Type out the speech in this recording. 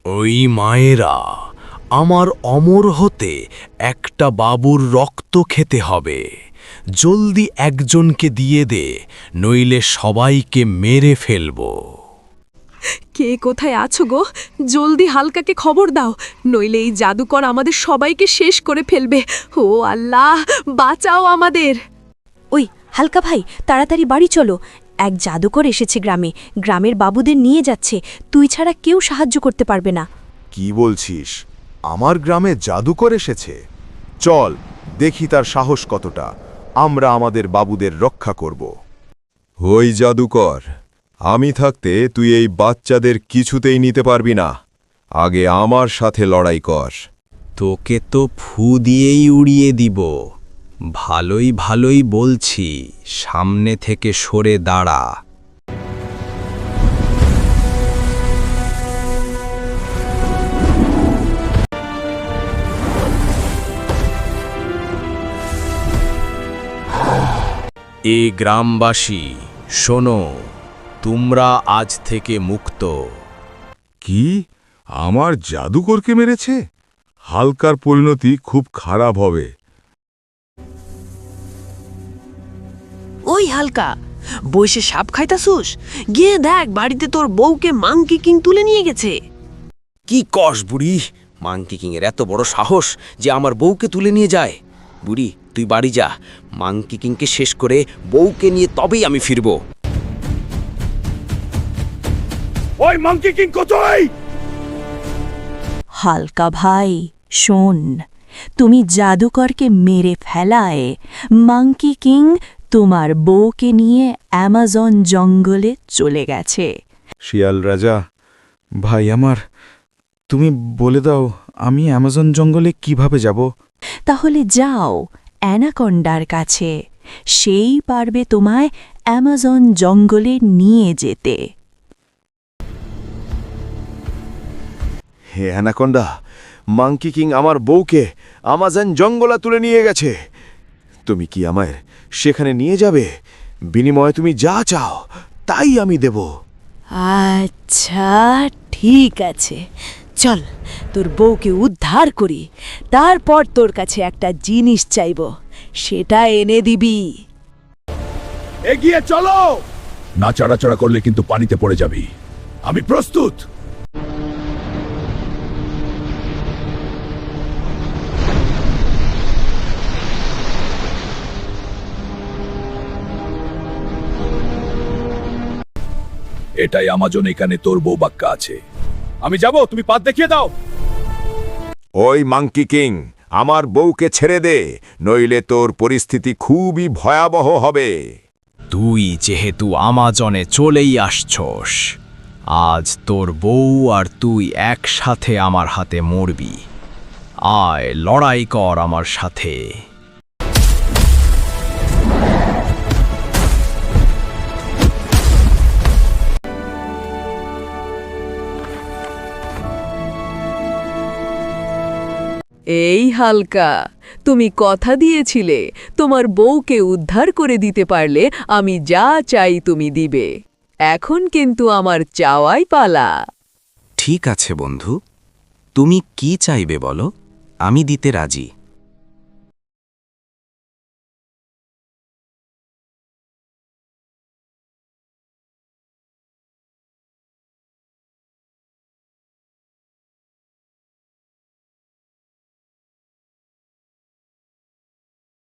ওই মায়েরা, আমার অমর হতে একটা বাবুর রক্ত খেতে হবে। জলদি একজনকে দিয়ে দে, নইলে সবাইকে মেরে ফেলব। কে কোথায় আছো গো? জলদি হালকাকে খবর দাও, নইলে এই জাদুকর আমাদের সবাইকে শেষ করে ফেলবে। ও আল্লাহ, বাঁচাও আমাদের। ওই হালকা ভাই, তাড়াতাড়ি বাড়ি চলো। এক জাদুকর এসেছে গ্রামে, গ্রামের বাবুদের নিয়ে যাচ্ছে। তুই ছাড়া কেউ সাহায্য করতে পারবে না। কি বলছিস? আমার গ্রামে জাদুকর এসেছে? চল দেখি তার সাহস কতটা। আমরা আমাদের বাবুদের রক্ষা করব। ওই জাদুকর, আমি থাকতে তুই এই বাচ্চাদের কিছুতেই নিতে পারবি না। আগে আমার সাথে লড়াই কর। তোকে তো ফু দিয়েই উড়িয়ে দিব। ভালোই ভালোই বলছি, সামনে থেকে সরে দাঁড়া। এ গ্রামবাসী, শোনো, তোমরা আজ থেকে মুক্ত। কি? আমার জাদুকরকে মেরেছে? হালকার পরিণতি খুব খারাপ হবে। ওই হালকা, বসে সাপ খাইতাছুস? গিয়ে দেখ, বাড়িতে তোর বউকে মাংকি কিং তুলে নিয়ে গেছে। কি কস বুড়ি? মাংকি কিং এর এত বড় সাহস যে আমার বউকে তুলে নিয়ে যায়? বুড়ি, তুই বাড়ি যা, মাংকি কিংকে শেষ করে বউকে নিয়ে তবেই আমি ফিরব। ওই মাংকি কিং কোথায়? হালকা ভাই শোন, তুমি জাদুকরকে মেরে ফেলায় মাংকি কিং তোমার বউকে নিয়ে অ্যামাজন জঙ্গলে চলে গেছে। শিয়াল রাজা ভাই আমার, তুমি বলে দাও আমি অ্যামাজন জঙ্গলে কিভাবে যাব? তাহলে যাও অ্যানাকন্ডার কাছে, সেই পারবে তোমায় অ্যামাজন জঙ্গলে নিয়ে যেতে। হে অ্যানাকন্ডা, মাংকি কিং আমার বউকে আমাজন জঙ্গলে তুলে নিয়ে গেছে। তুমি কি আমায় সেখানে নিয়ে যাবে? বিনিময়ে তুমি যা চাও তাই আমি দেব। আচ্ছা ঠিক আছে, চল তোর বউকে উদ্ধার করি, তারপর তোর কাছে একটা জিনিস চাইব, সেটা এনে দিবি। এগিয়ে চলো। না চাড়াচাড়া করলে কিন্তু পানিতে পড়ে যাবি। আমি প্রস্তুত। এটাই আমাজন, এখানে তোর বউ বাক্কা আছে। আমি যাব, তুমি পাত দেখিয়ে দাও। ওই মাংকি কিং, আমার বউকে ছেড়ে দে, নইলে তোর পরিস্থিতি খুবই ভয়াবহ হবে। তুই যেহেতু আমাজনে চলেই আসছস, আজ তোর বউ আর তুই একসাথে আমার হাতে মরবি। আয়, লড়াই কর আমার সাথে। এই হালকা, তুমি কথা দিয়েছিলে তোমার বউকে উদ্ধার করে দিতে পারলে আমি যা চাই তুমি দিবে। এখন কিন্তু আমার চাওয়াই পালা। ঠিক আছে বন্ধু, তুমি কি চাইবে বলো, আমি দিতে রাজি।